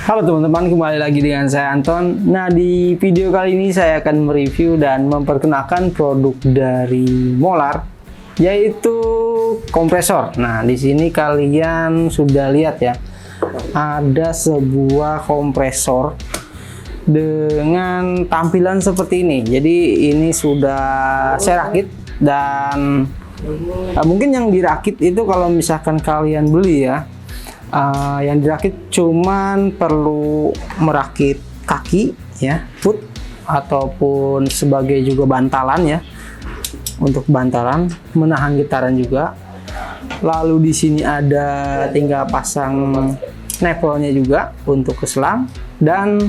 Halo teman-teman, kembali lagi dengan saya Anton. Nah, di video kali ini saya akan mereview dan memperkenalkan produk dari Molar, yaitu kompresor. Nah, di sini kalian sudah lihat ya, ada sebuah kompresor dengan tampilan seperti ini. Jadi ini sudah saya rakit dan mungkin yang dirakit itu kalau misalkan kalian beli ya, yang dirakit cuman perlu merakit kaki ya, foot, ataupun sebagai juga bantalan ya, untuk bantalan menahan getaran juga. Lalu di sini ada tinggal pasang nevelnya juga untuk keselang, dan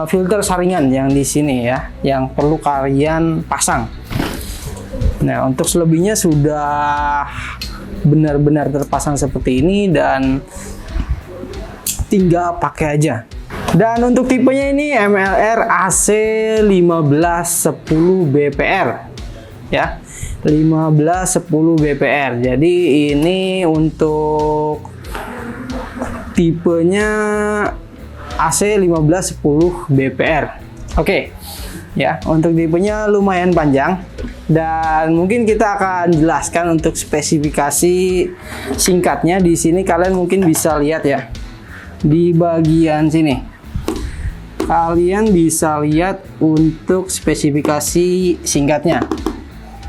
filter saringan yang di sini ya, yang perlu kalian pasang. Nah, untuk selebihnya sudah benar-benar terpasang seperti ini dan tinggal pakai aja. Dan untuk tipenya ini MLR AC 1510 BPR ya, 1510 BPR. Jadi ini untuk tipenya AC 1510 BPR. Oke. Ya, untuk tipenya lumayan panjang dan mungkin kita akan jelaskan untuk spesifikasi singkatnya. Di sini kalian mungkin bisa lihat ya, di bagian sini kalian bisa lihat untuk spesifikasi singkatnya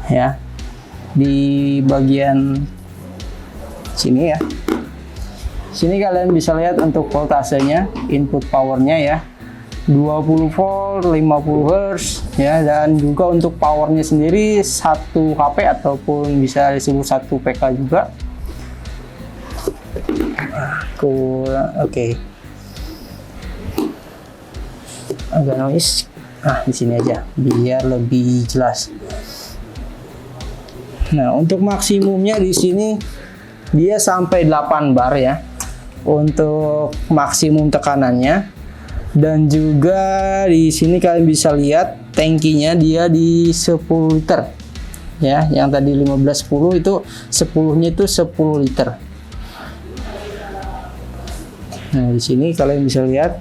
ya, di bagian sini ya. Sini kalian bisa lihat untuk voltasenya, input powernya ya, 20 volt, 50 Hz ya, dan juga untuk powernya sendiri 1 HP ataupun bisa disebut 1 PK juga. Oke. Agak noise. Di sini aja biar lebih jelas. Nah, untuk maksimumnya di sini dia sampai 8 bar ya, untuk maksimum tekanannya. Dan juga di sini kalian bisa lihat tangkinya dia di 10 liter ya, yang tadi 1510 itu 10-nya itu 10 liter. Nah, di sini kalian bisa lihat.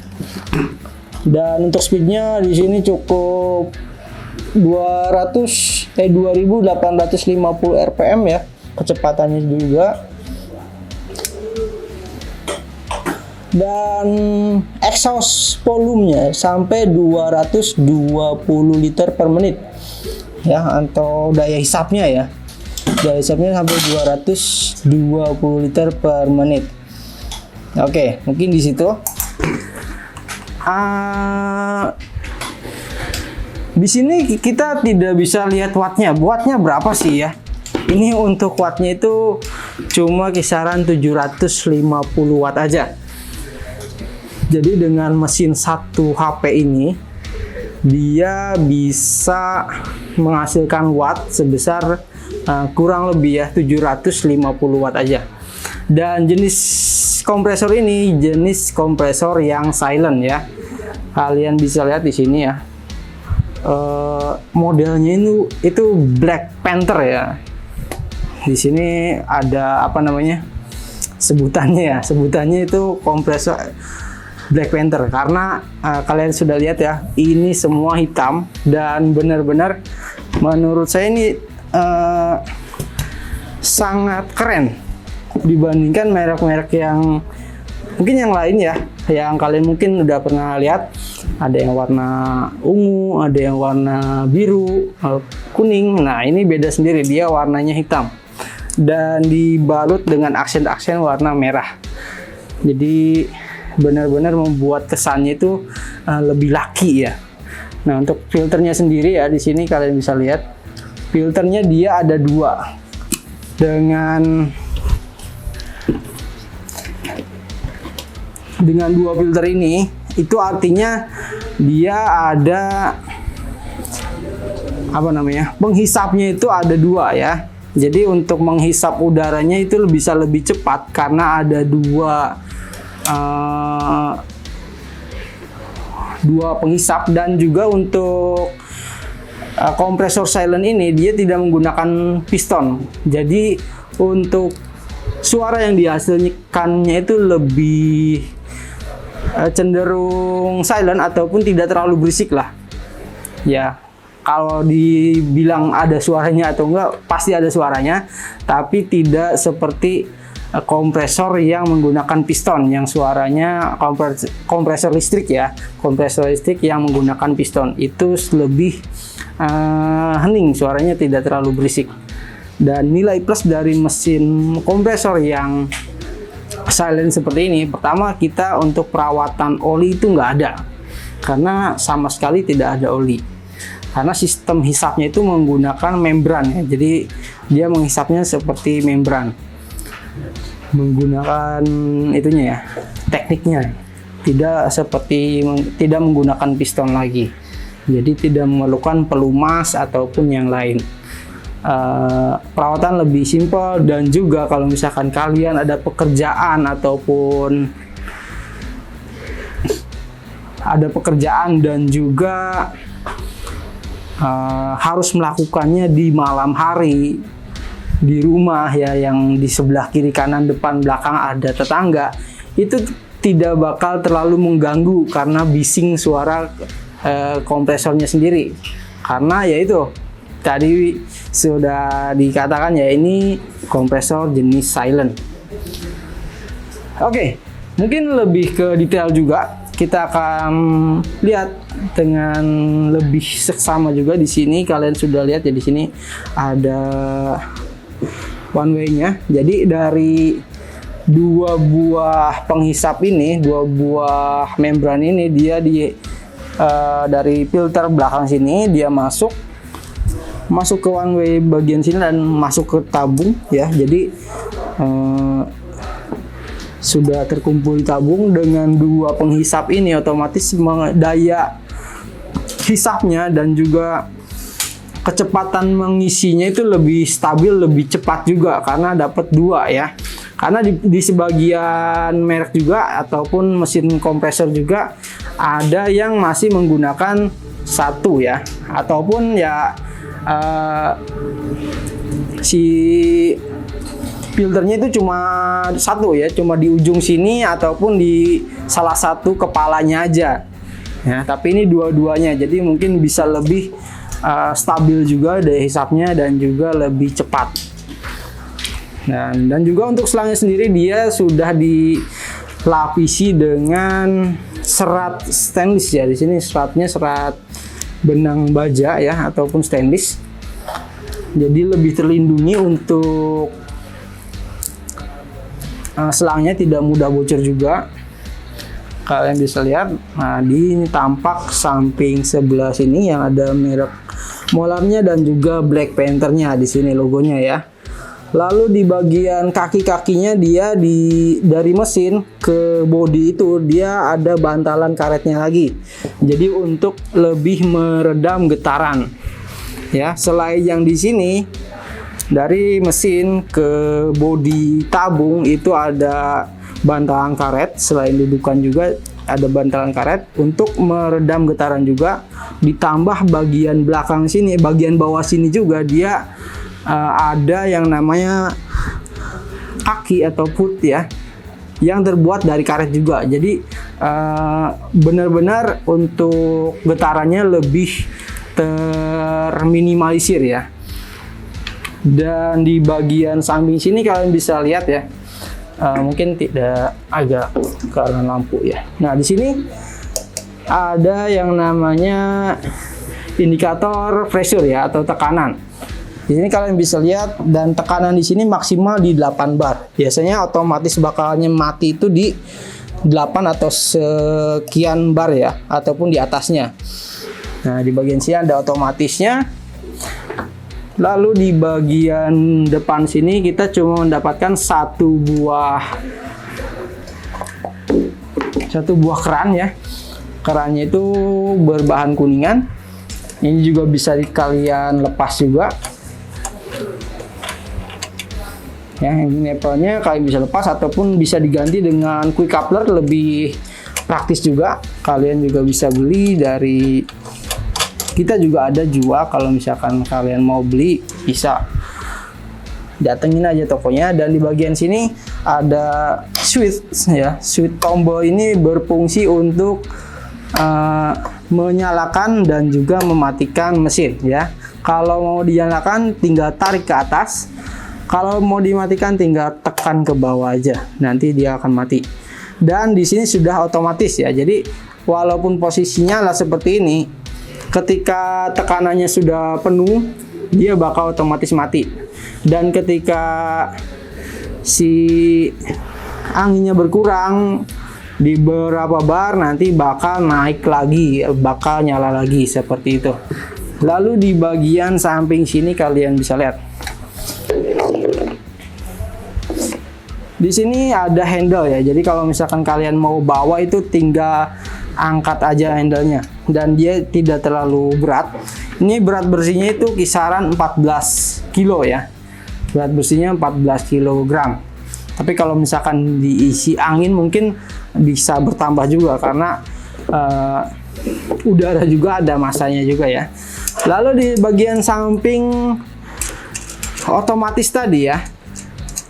Dan untuk speednya di sini cukup 2850 rpm ya, kecepatannya juga. Dan exhaust volumenya sampai 220 liter per menit ya, atau daya hisapnya ya, daya hisapnya sampai 220 liter per menit. Oke, mungkin di situ. Di sini kita tidak bisa lihat wattnya berapa sih ya. Ini untuk wattnya itu cuma kisaran 750 watt aja. Jadi dengan mesin 1 HP ini dia bisa menghasilkan watt sebesar kurang lebih ya 750 watt aja. Dan jenis kompresor ini jenis kompresor yang silent ya. Kalian bisa lihat di sini ya. Modelnya itu Black Panther ya. Di sini ada apa namanya? Sebutannya itu kompresor Black Panther karena kalian sudah lihat ya, ini semua hitam dan benar-benar menurut saya ini sangat keren dibandingkan merek-merek yang mungkin yang lain ya, yang kalian mungkin udah pernah lihat. Ada yang warna ungu, ada yang warna biru, kuning. Nah, ini beda sendiri, dia warnanya hitam dan dibalut dengan aksen-aksen warna merah. Jadi benar-benar membuat kesannya itu lebih laki ya. Nah, untuk filternya sendiri ya, di sini kalian bisa lihat filternya dia ada 2 dengan 2 filter ini. Itu artinya dia ada apa namanya, penghisapnya itu ada 2 ya. Jadi untuk menghisap udaranya itu bisa lebih cepat karena ada 2 penghisap. Dan juga untuk kompresor silent ini dia tidak menggunakan piston. Jadi untuk suara yang dihasilkannya itu lebih cenderung silent ataupun tidak terlalu berisik lah. Ya, kalau dibilang ada suaranya atau enggak, pasti ada suaranya, tapi tidak seperti kompresor yang menggunakan piston, yang suaranya kompresor listrik ya, kompresor listrik yang menggunakan piston itu lebih hening, suaranya tidak terlalu berisik. Dan nilai plus dari mesin kompresor yang silent seperti ini, pertama kita untuk perawatan oli itu nggak ada, karena sama sekali tidak ada oli, karena sistem hisapnya itu menggunakan membran ya, jadi dia menghisapnya seperti membran, menggunakan itunya ya, tekniknya, tidak menggunakan piston lagi, jadi tidak memerlukan pelumas ataupun yang lain. Perawatan lebih simpel, dan juga kalau misalkan kalian ada pekerjaan dan juga harus melakukannya di malam hari di rumah ya, yang di sebelah kiri kanan depan belakang ada tetangga, itu tidak bakal terlalu mengganggu karena bising suara kompresornya sendiri, karena yaitu tadi sudah dikatakan ya, ini kompresor jenis silent. Oke, mungkin lebih ke detail juga kita akan lihat dengan lebih seksama juga. Di sini kalian sudah lihat ya, di sini ada one way-nya. Jadi dari dua buah penghisap ini, dua buah membran ini, dia dari filter belakang sini dia masuk ke one way bagian sini dan masuk ke tabung ya. Jadi sudah terkumpul di tabung. Dengan dua penghisap ini otomatis daya hisapnya dan juga kecepatan mengisinya itu lebih stabil, lebih cepat juga karena dapat dua ya. Karena di sebagian merek juga ataupun mesin kompresor juga ada yang masih menggunakan satu ya, ataupun ya si filternya itu cuma satu ya, cuma di ujung sini ataupun di salah satu kepalanya aja ya, tapi ini dua-duanya, jadi mungkin bisa lebih stabil juga daya hisapnya dan juga lebih cepat. Dan juga untuk selangnya sendiri dia sudah dilapisi dengan serat stainless ya. Di sini seratnya serat benang baja ya ataupun stainless, jadi lebih terlindungi untuk selangnya tidak mudah bocor juga. Kalian bisa lihat, nah di tampak samping sebelah sini yang ada merek Molarnya dan juga Black Panther-nya di sini logonya ya. Lalu di bagian kaki-kakinya dia dari mesin ke bodi itu dia ada bantalan karetnya lagi. Jadi untuk lebih meredam getaran. Ya, selain yang di sini dari mesin ke bodi tabung itu ada bantalan karet, selain dudukan juga ada bantalan karet untuk meredam getaran juga. Ditambah bagian belakang sini, bagian bawah sini juga dia ada yang namanya kaki atau foot ya, yang terbuat dari karet juga. Jadi benar-benar untuk getarannya lebih terminimalisir ya. Dan di bagian samping sini kalian bisa lihat ya, mungkin tidak agak karena lampu ya. Nah di sini ada yang namanya indikator pressure ya atau tekanan. Di sini kalian bisa lihat, dan tekanan di sini maksimal di 8 bar. Biasanya otomatis bakalnya mati itu di 8 atau sekian bar ya, ataupun di atasnya. Nah, di bagian sini ada otomatisnya. Lalu di bagian depan sini kita cuma mendapatkan satu buah keran ya. Kerannya itu berbahan kuningan. Ini juga bisa kalian lepas juga. Ya, ini nepelnya kalian bisa lepas ataupun bisa diganti dengan quick coupler, lebih praktis juga. Kalian juga bisa beli dari kita, juga ada jual. Kalau misalkan kalian mau beli bisa datengin aja tokonya. Dan di bagian sini ada switch ya. Switch tombol ini berfungsi untuk menyalakan dan juga mematikan mesin ya. Kalau mau dinyalakan tinggal tarik ke atas. Kalau mau dimatikan tinggal tekan ke bawah aja. Nanti dia akan mati. Dan di sini sudah otomatis ya. Jadi walaupun posisinya lah seperti ini, ketika tekanannya sudah penuh, dia bakal otomatis mati. Dan ketika si anginnya berkurang di beberapa bar, nanti bakal naik lagi, bakal nyala lagi seperti itu. Lalu di bagian samping sini kalian bisa lihat. Di sini ada handle ya. Jadi kalau misalkan kalian mau bawa itu tinggal angkat aja handlenya, dan dia tidak terlalu berat. Ini berat bersihnya itu kisaran 14 kilo ya. Berat bersihnya 14 kg. Tapi kalau misalkan diisi angin mungkin bisa bertambah juga, karena udara juga ada masanya juga ya. Lalu di bagian samping otomatis tadi ya,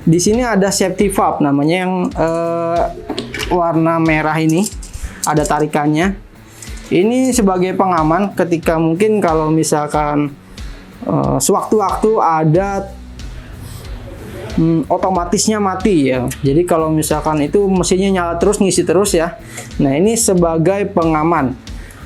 di sini ada safety valve namanya, yang warna merah ini, ada tarikannya. Ini sebagai pengaman ketika mungkin kalau misalkan sewaktu-waktu ada otomatisnya mati ya. Jadi kalau misalkan itu mesinnya nyala terus, ngisi terus ya. Nah, ini sebagai pengaman.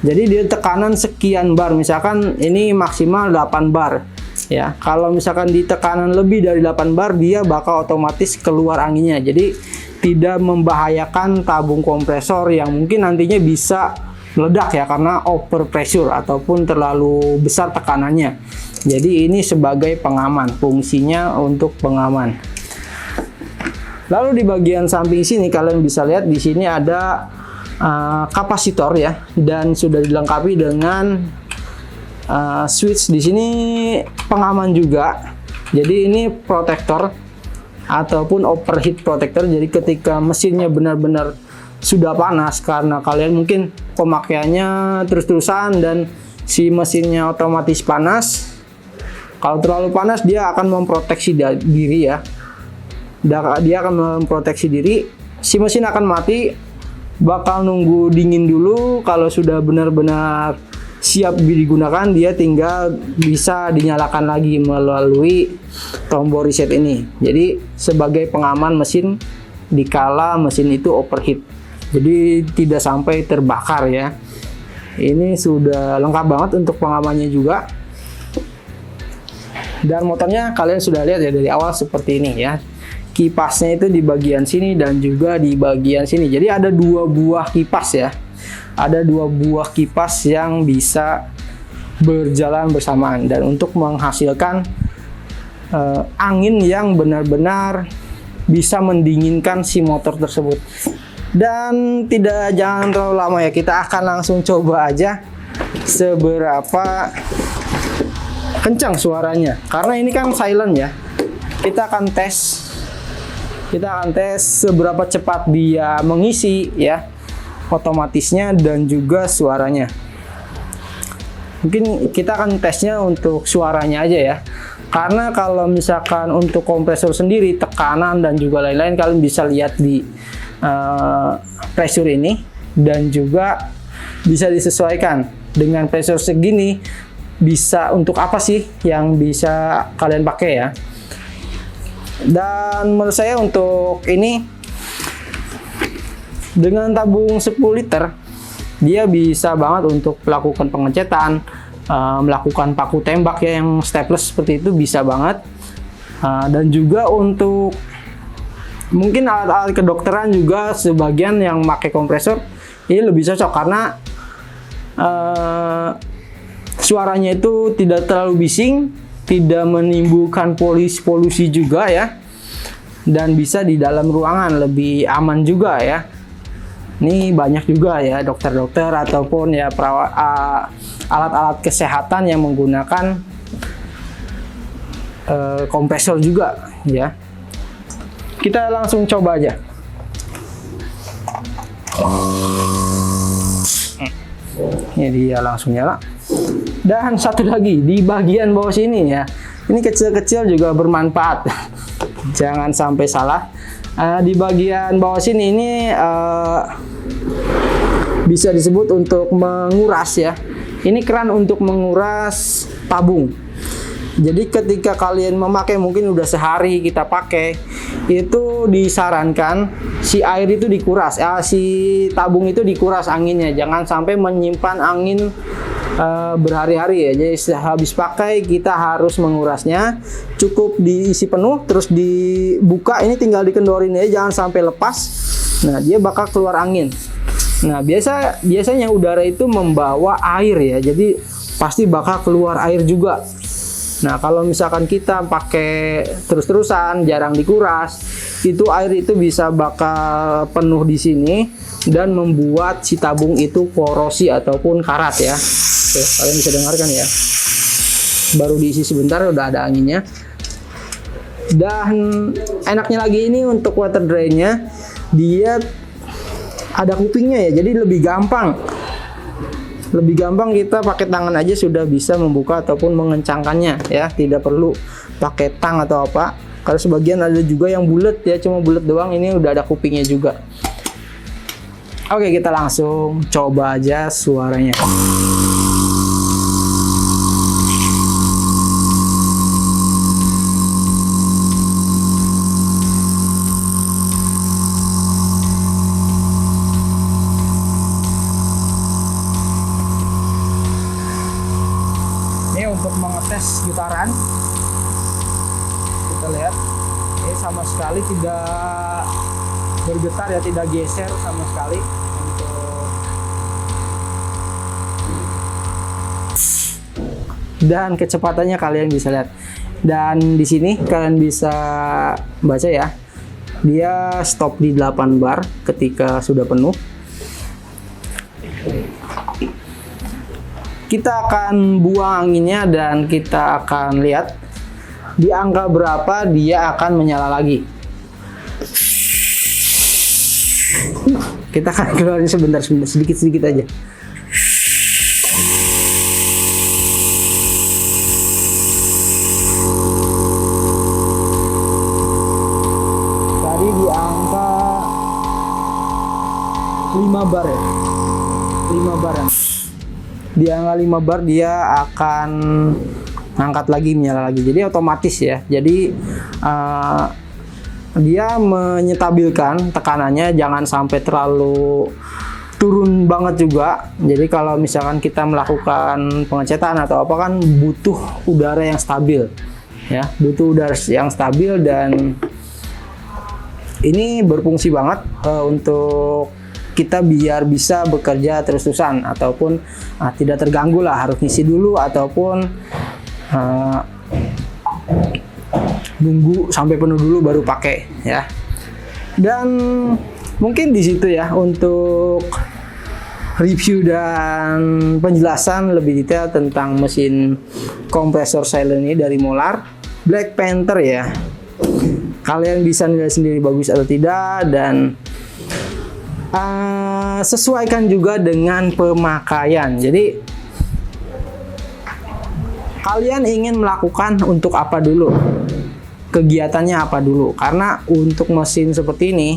Jadi dia tekanan sekian bar, misalkan ini maksimal 8 bar ya. Kalau misalkan di tekanan lebih dari 8 bar, dia bakal otomatis keluar anginnya. Jadi tidak membahayakan tabung kompresor yang mungkin nantinya bisa meledak ya, karena over pressure ataupun terlalu besar tekanannya. Jadi ini sebagai pengaman, fungsinya untuk pengaman. Lalu di bagian samping sini kalian bisa lihat, di sini ada kapasitor ya, dan sudah dilengkapi dengan switch. Di sini pengaman juga. Jadi ini protektor ataupun overheat protector. Jadi ketika mesinnya benar-benar sudah panas, karena kalian mungkin pemakaiannya terus-terusan dan si mesinnya otomatis panas. Kalau terlalu panas, dia akan memproteksi diri ya. Dia akan memproteksi diri. Si mesin akan mati, bakal nunggu dingin dulu. Kalau sudah benar-benar siap digunakan, dia tinggal bisa dinyalakan lagi melalui tombol reset ini. Jadi sebagai pengaman mesin dikala mesin itu overheat. Jadi tidak sampai terbakar ya. Ini sudah lengkap banget untuk pengamannya juga. Dan motornya kalian sudah lihat ya dari awal seperti ini ya. Kipasnya itu di bagian sini dan juga di bagian sini. Jadi ada 2 buah kipas ya. Ada 2 buah kipas yang bisa berjalan bersamaan dan untuk menghasilkan angin yang benar-benar bisa mendinginkan si motor tersebut. Dan jangan terlalu lama ya, kita akan langsung coba aja seberapa kencang suaranya, karena ini kan silent ya. Kita akan tes seberapa cepat dia mengisi ya, otomatisnya dan juga suaranya. Mungkin kita akan tesnya untuk suaranya aja ya, karena kalau misalkan untuk kompresor sendiri, tekanan dan juga lain-lain, kalian bisa lihat di pressure ini, dan juga bisa disesuaikan dengan pressure segini. Bisa untuk apa sih yang bisa kalian pakai ya. Dan menurut saya untuk ini, dengan tabung 10 liter, dia bisa banget untuk melakukan pengecetan, melakukan paku tembak ya, yang staples seperti itu bisa banget. Dan juga untuk mungkin alat-alat kedokteran juga, sebagian yang pakai kompresor ini lebih cocok, karena suaranya itu tidak terlalu bising, tidak menimbulkan polusi juga ya, dan bisa di dalam ruangan lebih aman juga ya. Ini banyak juga ya dokter-dokter ataupun ya alat-alat kesehatan yang menggunakan kompresor juga ya. Kita langsung coba aja. Ini dia langsung nyala. Dan satu lagi di bagian bawah sini ya, ini kecil-kecil juga bermanfaat. Jangan sampai salah. Di bagian bawah sini ini bisa disebut untuk menguras ya. Ini keran untuk menguras tabung. Jadi ketika kalian memakai, mungkin udah sehari kita pakai, itu disarankan si air itu dikuras, si tabung itu dikuras anginnya, jangan sampai menyimpan angin berhari-hari ya. Jadi habis pakai kita harus mengurasnya, cukup diisi penuh terus dibuka, ini tinggal dikendorin aja, jangan sampai lepas. Nah, dia bakal keluar angin. Nah, biasanya udara itu membawa air ya, jadi pasti bakal keluar air juga. Nah, kalau misalkan kita pakai terus-terusan, jarang dikuras, itu air itu bisa bakal penuh di sini dan membuat si tabung itu korosi ataupun karat ya. Oke, kalian bisa dengarkan ya. Baru diisi sebentar udah ada anginnya. Dan enaknya lagi ini untuk water drainnya, dia ada kupingnya ya, jadi lebih gampang. Lebih gampang, kita pakai tangan aja sudah bisa membuka ataupun mengencangkannya ya, tidak perlu pakai tang atau apa. Karena sebagian ada juga yang bulat ya, cuma bulat doang, ini udah ada kupingnya juga. Oke, kita langsung coba aja suaranya. Untuk mengetes getaran, kita lihat ini sama sekali tidak bergetar ya, tidak geser sama sekali. Dan kecepatannya kalian bisa lihat, dan di sini kalian bisa baca ya, dia stop di 8 bar ketika sudah penuh. Kita akan buang anginnya dan kita akan lihat di angka berapa dia akan menyala lagi. Kita akan keluarin sebentar, sedikit-sedikit aja. Tadi di angka 5 bar ya. 5 bar ya. Di angka 5 bar dia akan angkat lagi, menyala lagi. Jadi otomatis ya. Jadi dia menyetabilkan tekanannya, jangan sampai terlalu turun banget juga. Jadi kalau misalkan kita melakukan pengecetan atau apa kan butuh udara yang stabil ya, butuh udara yang stabil, dan ini berfungsi banget untuk kita biar bisa bekerja terus-terusan ataupun tidak terganggu lah, harus ngisi dulu ataupun nunggu sampai penuh dulu baru pakai ya. Dan mungkin di situ ya untuk review dan penjelasan lebih detail tentang mesin kompresor silent ini dari Molar Black Panther ya. Kalian bisa nilai sendiri bagus atau tidak, dan sesuaikan juga dengan pemakaian. Jadi kalian ingin melakukan untuk apa dulu, kegiatannya apa dulu. Karena untuk mesin seperti ini,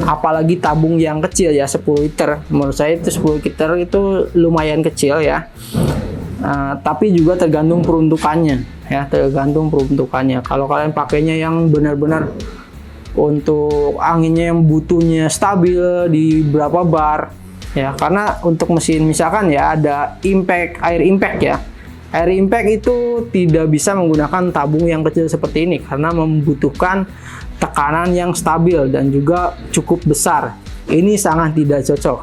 apalagi tabung yang kecil ya, 10 liter, menurut saya itu 10 liter itu lumayan kecil ya. Tapi juga tergantung peruntukannya ya, tergantung peruntukannya. Kalau kalian pakainya yang benar-benar untuk anginnya yang butuhnya stabil di berapa bar ya, karena untuk mesin misalkan ya ada air impact ya, air impact itu tidak bisa menggunakan tabung yang kecil seperti ini karena membutuhkan tekanan yang stabil dan juga cukup besar. Ini sangat tidak cocok.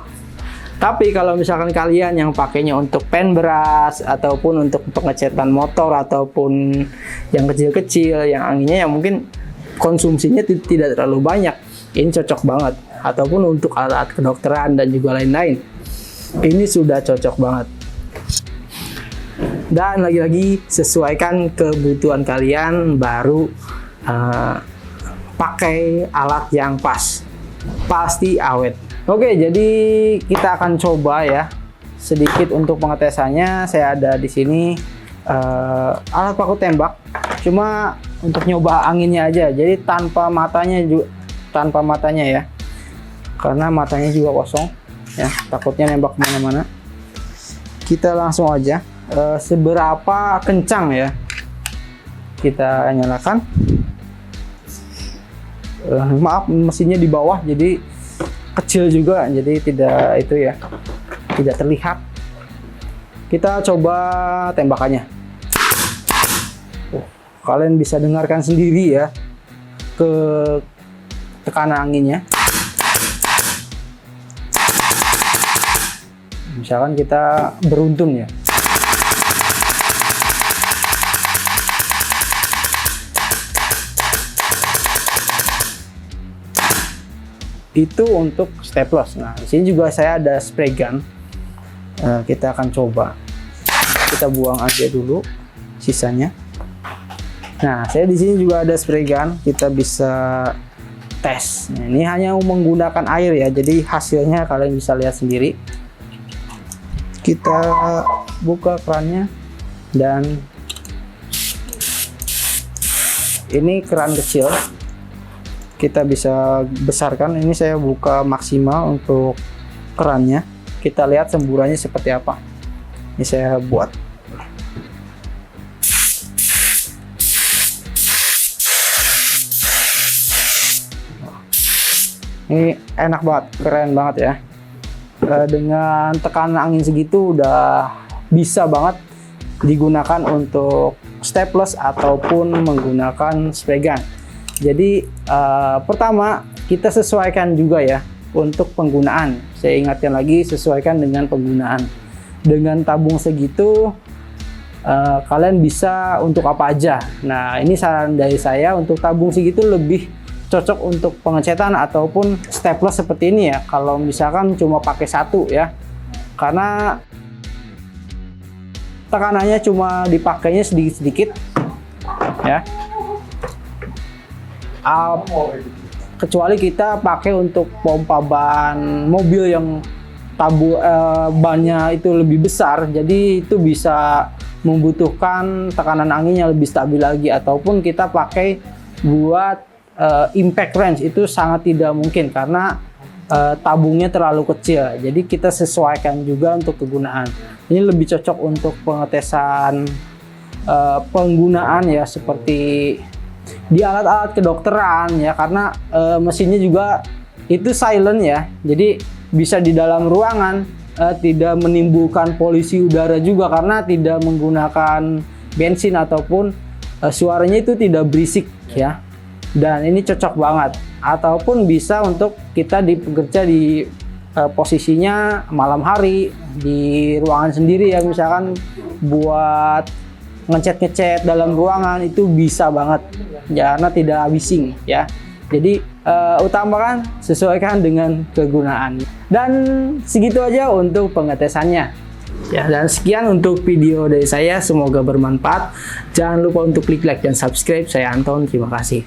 Tapi kalau misalkan kalian yang pakainya untuk pen brush ataupun untuk pengecetan motor ataupun yang kecil-kecil, yang anginnya yang mungkin konsumsinya tidak terlalu banyak, ini cocok banget. Ataupun untuk alat kedokteran dan juga lain-lain, ini sudah cocok banget. Dan lagi-lagi sesuaikan kebutuhan kalian, baru pakai alat yang pas, pasti awet. Oke, jadi kita akan coba ya sedikit untuk pengetesannya. Saya ada di sini alat paku tembak, cuma untuk nyoba anginnya aja, jadi tanpa matanya juga, tanpa matanya ya, karena matanya juga kosong ya, takutnya nembak kemana-mana. Kita langsung aja seberapa kencang ya kita nyalakan. Maaf, mesinnya di bawah jadi kecil juga, jadi tidak itu ya, tidak terlihat. Kita coba tembakannya. Kalian bisa dengarkan sendiri ya ke tekanan anginnya. Misalkan kita beruntun ya, itu untuk staples. Nah, di sini juga saya ada spray gun. Kita akan coba. Kita buang aja dulu sisanya. Nah, saya di sini juga ada spray gun. Kita bisa tes. Nah, ini hanya menggunakan air ya, jadi hasilnya kalian bisa lihat sendiri. Kita buka kerannya, dan ini keran kecil. Kita bisa besarkan. Ini saya buka maksimal untuk kerannya. Kita lihat semburannya seperti apa. Ini saya buat. Ini enak banget, keren banget ya. Dengan tekanan angin segitu udah bisa banget digunakan untuk staples ataupun menggunakan spray gun. Jadi pertama kita sesuaikan juga ya untuk penggunaan. Saya ingatkan lagi, sesuaikan dengan penggunaan. Dengan tabung segitu kalian bisa untuk apa aja. Nah, ini saran dari saya, untuk tabung segitu lebih cocok untuk pengecetan ataupun staples seperti ini ya. Kalau misalkan cuma pakai satu ya, karena tekanannya cuma dipakainya sedikit-sedikit ya. Kecuali kita pakai untuk pompa ban mobil yang bannya itu lebih besar, jadi itu bisa membutuhkan tekanan angin yang lebih stabil lagi, ataupun kita pakai buat impact range, itu sangat tidak mungkin karena tabungnya terlalu kecil. Jadi kita sesuaikan juga untuk kegunaan. Ini lebih cocok untuk pengetesan penggunaan ya, seperti di alat-alat kedokteran ya, karena mesinnya juga itu silent ya, jadi bisa di dalam ruangan, tidak menimbulkan polusi udara juga karena tidak menggunakan bensin ataupun suaranya itu tidak berisik ya. Dan ini cocok banget, ataupun bisa untuk kita bekerja di posisinya malam hari di ruangan sendiri ya, misalkan buat ngecat dalam ruangan itu bisa banget ya, karena tidak bising ya. Jadi utamakan sesuaikan dengan kegunaan. Dan segitu aja untuk pengetesannya ya. Dan sekian untuk video dari saya, semoga bermanfaat. Jangan lupa untuk klik like dan subscribe. Saya Anton, terima kasih.